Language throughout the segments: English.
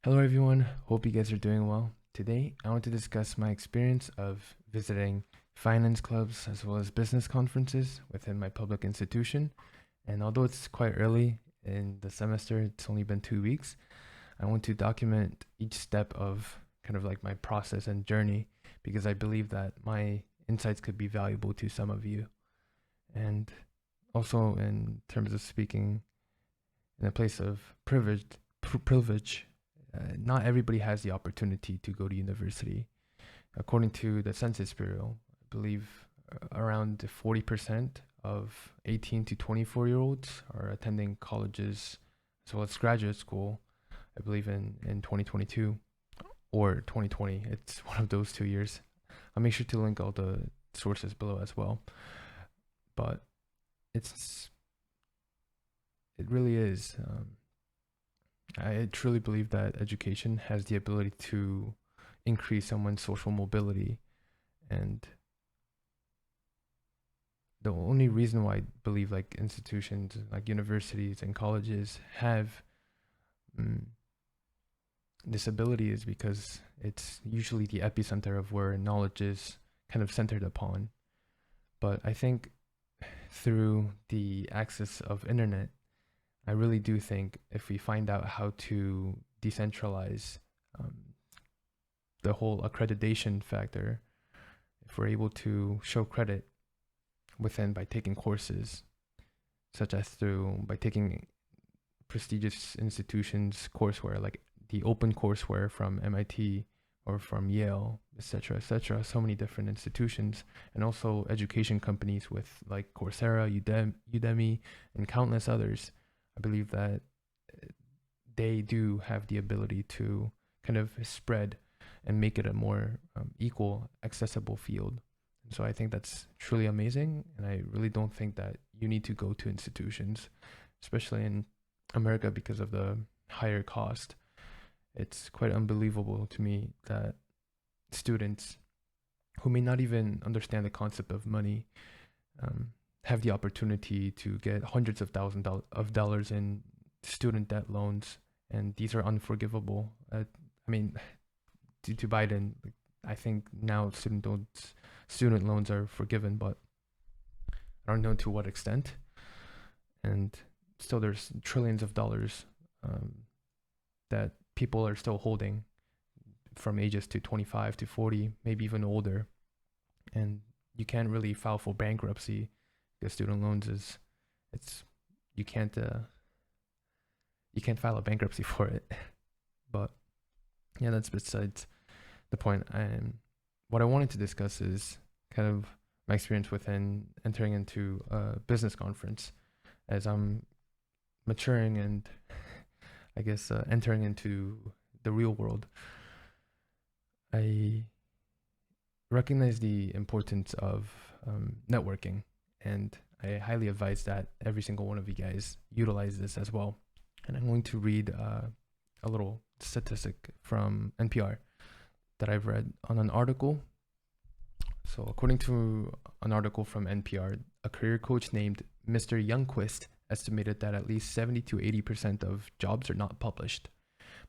Hello, everyone. Hope you guys are doing well. Today, I want to discuss my experience of visiting finance clubs as well as business conferences within my public institution. And although it's quite early in the semester, it's only been 2 weeks, I want to document each step of kind of like my process and journey because I believe that my insights could be valuable to some of you. And also, in terms of speaking in a place of privilege, not everybody has the opportunity to go to university. According to the Census Bureau, I believe around 40% of 18 to 24-year-olds are attending colleges as well as graduate school, I believe in 2022 or 2020. It's one of those 2 years. I'll make sure to link all the sources below as well. But it's it really is. I truly believe that education has the ability to increase someone's social mobility. And the only reason why I believe like institutions like universities and colleges have mm, this ability is because it's usually the epicenter of where knowledge is kind of centered upon. But I think through the access of internet, I really do think if we find out how to decentralize um, the whole accreditation factor, if we're able to show credit within by taking courses, such as through by taking prestigious institutions courseware like the open courseware from MIT or from Yale, etc., etc. So many different institutions, and also education companies with like Coursera, Udemy, and countless others. I believe that they do have the ability to kind of spread and make it a more equal, accessible field. And so I think that's truly amazing. And I really don't think that you need to go to institutions, especially in America, because of the higher cost. It's quite unbelievable to me that students who may not even understand the concept of money have the opportunity to get hundreds of thousands of dollars in student debt loans, and these are unforgivable. I mean, due to Biden, I think now student loans are forgiven, but I don't know to what extent. And still, there's trillions of dollars that people are still holding from ages to 25 to 40, maybe even older, and you can't really file for bankruptcy because student loans is it's you can't you can't file a bankruptcy for it. But yeah, that's besides the point. And what I wanted to discuss is kind of my experience within entering into a business conference as I'm maturing and I guess entering into the real world. I recognize the importance of networking, and I highly advise that every single one of you guys utilize this as well. And I'm going to read a little statistic from NPR that I've read on an article. So, according to an article from NPR, a career coach named Mr. Youngquist estimated that at least 70 to 80% of jobs are not published.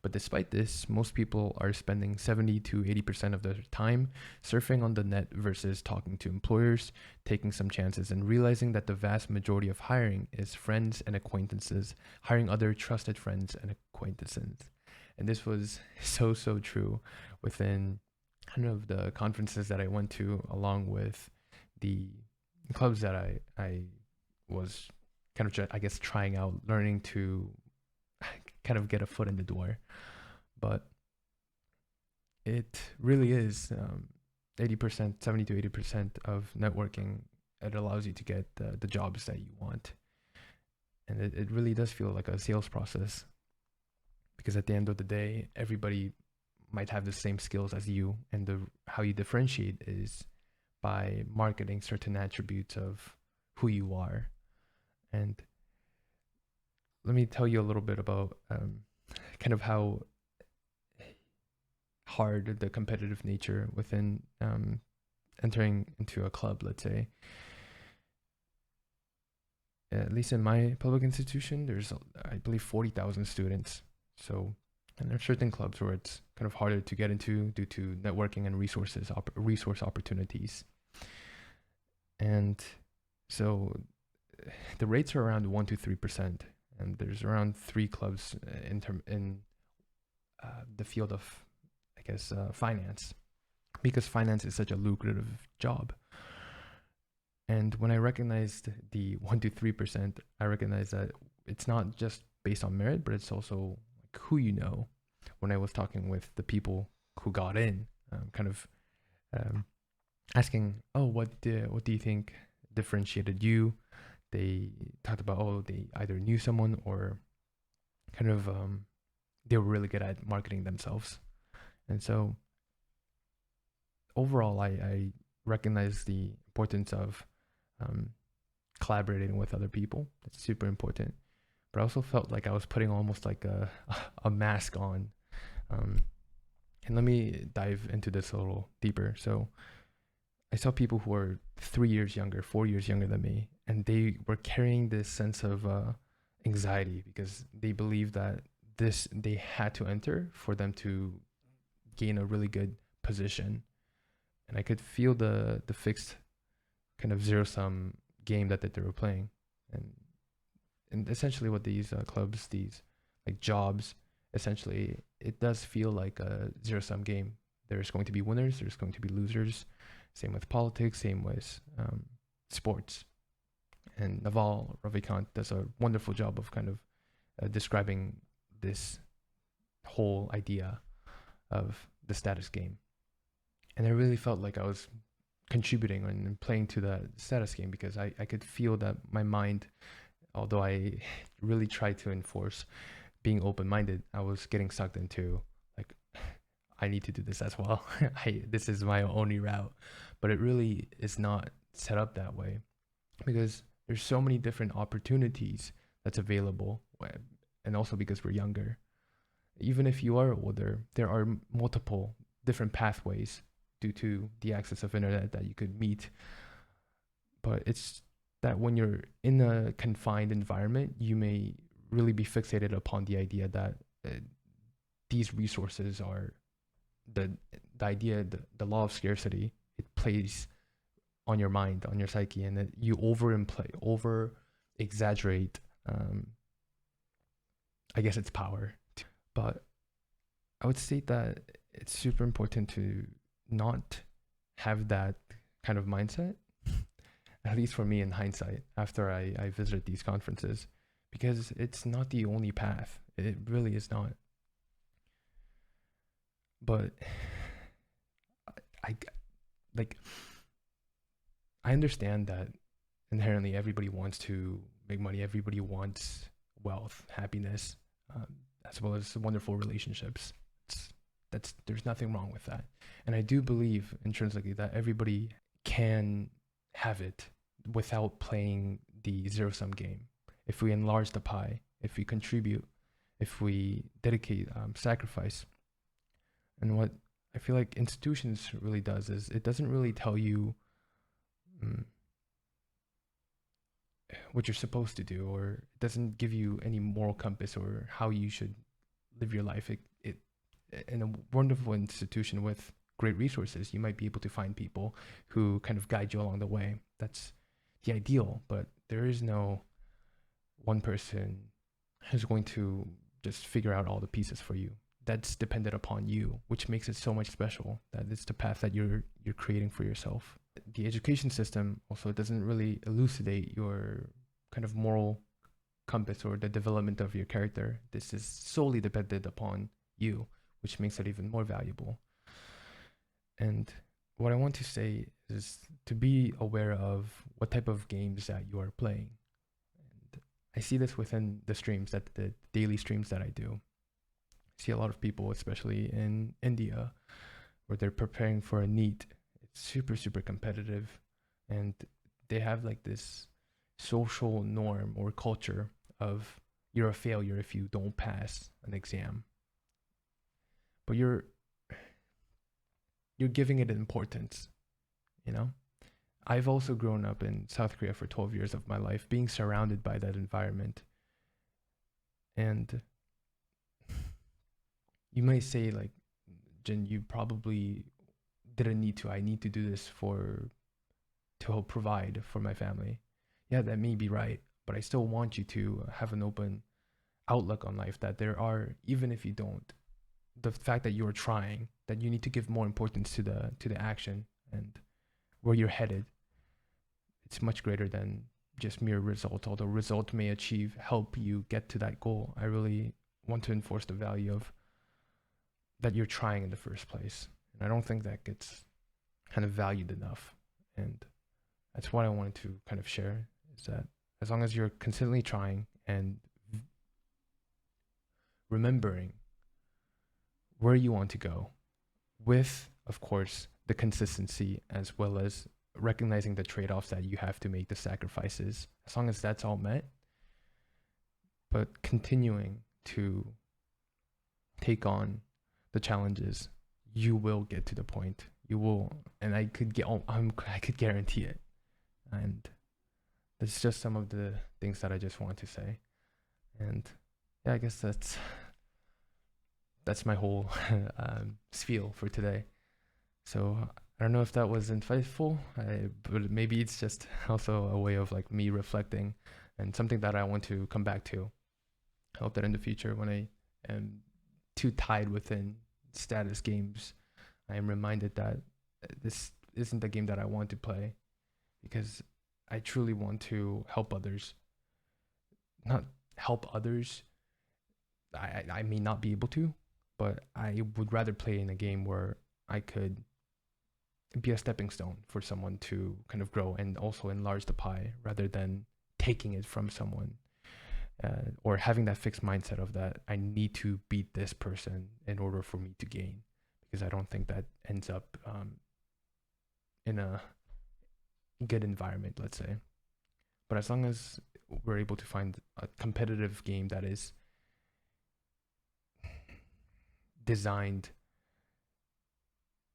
But despite this, most people are spending 70 to 80% of their time surfing on the net versus talking to employers, taking some chances, and realizing that the vast majority of hiring is friends and acquaintances, hiring other trusted friends and acquaintances. And this was so true within kind of the conferences that I went to, along with the clubs that I was kind of, I guess, trying out, learning to kind of get a foot in the door. But it really is 80%, 70 to 80% of networking. It allows you to get the jobs that you want. And it really does feel like a sales process because at the end of the day, everybody might have the same skills as you. And how you differentiate is by marketing certain attributes of who you are. And let me tell you a little bit about kind of how hard the competitive nature within entering into a club, let's say. At least in my public institution, there's, I believe, 40,000 students. So And there are certain clubs where it's kind of harder to get into due to networking and resource opportunities. And so the rates are around 1 to 3%, and there's around 3 clubs in the field of, I guess, finance, because finance is such a lucrative job. And when I recognized the 1 to 3%, I recognized that it's not just based on merit, but it's also like who you know. When I was talking with the people who got in, kind of um, asking, "Oh, what do you think differentiated you?" They talked about, oh, they either knew someone or kind of they were really good at marketing themselves. And so overall, I recognize the importance of um, collaborating with other people. That's super important. But I also felt like I was putting almost like a mask on. And let me dive into this a little deeper. So I saw people who were 3 years younger, 4 years younger than me, and they were carrying this sense of anxiety because they believed that they had to enter for them to gain a really good position. And I could feel the fixed kind of zero sum game that they were playing, and essentially what these clubs, these like jobs, essentially it does feel like a zero sum game. There's going to be winners, there's going to be losers. Same with politics, same with sports. And Naval Ravikant does a wonderful job of kind of describing this whole idea of the status game. And I really felt like I was contributing and playing to the status game because I could feel that my mind, although I really tried to enforce being open-minded, I was getting sucked into like, I need to do this as well. This is my only route. But it really is not set up that way because there's so many different opportunities that's available. And also because we're younger. Even if you are older, there are multiple different pathways due to the access of internet that you could meet. But it's that when you're in a confined environment, you may really be fixated upon the idea that these resources are the idea, the law of scarcity. It plays on your mind, on your psyche, and that you over exaggerate. I guess it's power, but I would state that it's super important to not have that kind of mindset. At least for me, in hindsight, after I visited these conferences, because it's not the only path. It really is not. But I like I understand that inherently everybody wants to make money. Everybody wants wealth, happiness, as well as wonderful relationships. There's nothing wrong with that, and I do believe intrinsically that everybody can have it without playing the zero sum game. If we enlarge the pie, if we contribute, if we dedicate, sacrifice, and what I feel like institutions really does is it doesn't really tell you what you're supposed to do, or it doesn't give you any moral compass or how you should live your life. It in a wonderful institution with great resources, you might be able to find people who kind of guide you along the way. That's the ideal, but there is no one person who's going to just figure out all the pieces for you. That's dependent upon you, which makes it so much special. That it's the path that you're creating for yourself. The education system also doesn't really elucidate your kind of moral compass or the development of your character. This is solely dependent upon you, which makes it even more valuable. And what I want to say is to be aware of what type of games that you are playing. And I see this within the daily streams that I do. I see a lot of people, especially in India, where they're preparing for a NEET. It's super, super competitive. And they have like this social norm or culture of you're a failure if you don't pass an exam. But you're giving it importance, you know? I've also grown up in South Korea for 12 years of my life, being surrounded by that environment. And you might say like, Jin, you probably didn't need to. I need to do this to help provide for my family. Yeah, that may be right, but I still want you to have an open outlook on life, that there are, even if you don't, the fact that you're trying, that you need to give more importance to the action and where you're headed. It's much greater than just mere results. Although result may help you get to that goal, I really want to enforce the value of that you're trying in the first place. And I don't think that gets kind of valued enough. And that's what I wanted to kind of share, is that as long as you're consistently trying and remembering where you want to go, with, of course, the consistency, as well as recognizing the trade-offs that you have to make, the sacrifices, as long as that's all met, but continuing to take on the challenges, you will get to the point. You will, and I could guarantee it. And that's just some of the things that I just want to say. And yeah, I guess that's my whole spiel for today. So I don't know if that was insightful, but maybe it's just also a way of like me reflecting and something that I want to come back to. I hope that in the future, when I am too tied within status games, I am reminded that this isn't the game that I want to play, because I truly want to help others. Not help others. I may not be able to, but I would rather play in a game where I could be a stepping stone for someone to kind of grow and also enlarge the pie, rather than taking it from someone, or having that fixed mindset of that I need to beat this person in order for me to gain, because I don't think that ends up in a good environment, let's say. But as long as we're able to find a competitive game that is designed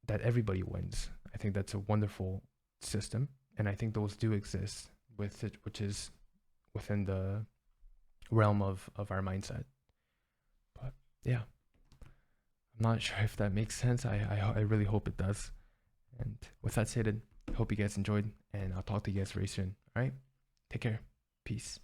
that everybody wins, I think that's a wonderful system. And I think those do exist with it, which is within the realm of our mindset. But yeah, I'm not sure if that makes sense. I really hope it does. And with that said, I hope you guys enjoyed, and I'll talk to you guys very soon. All right, take care. Peace.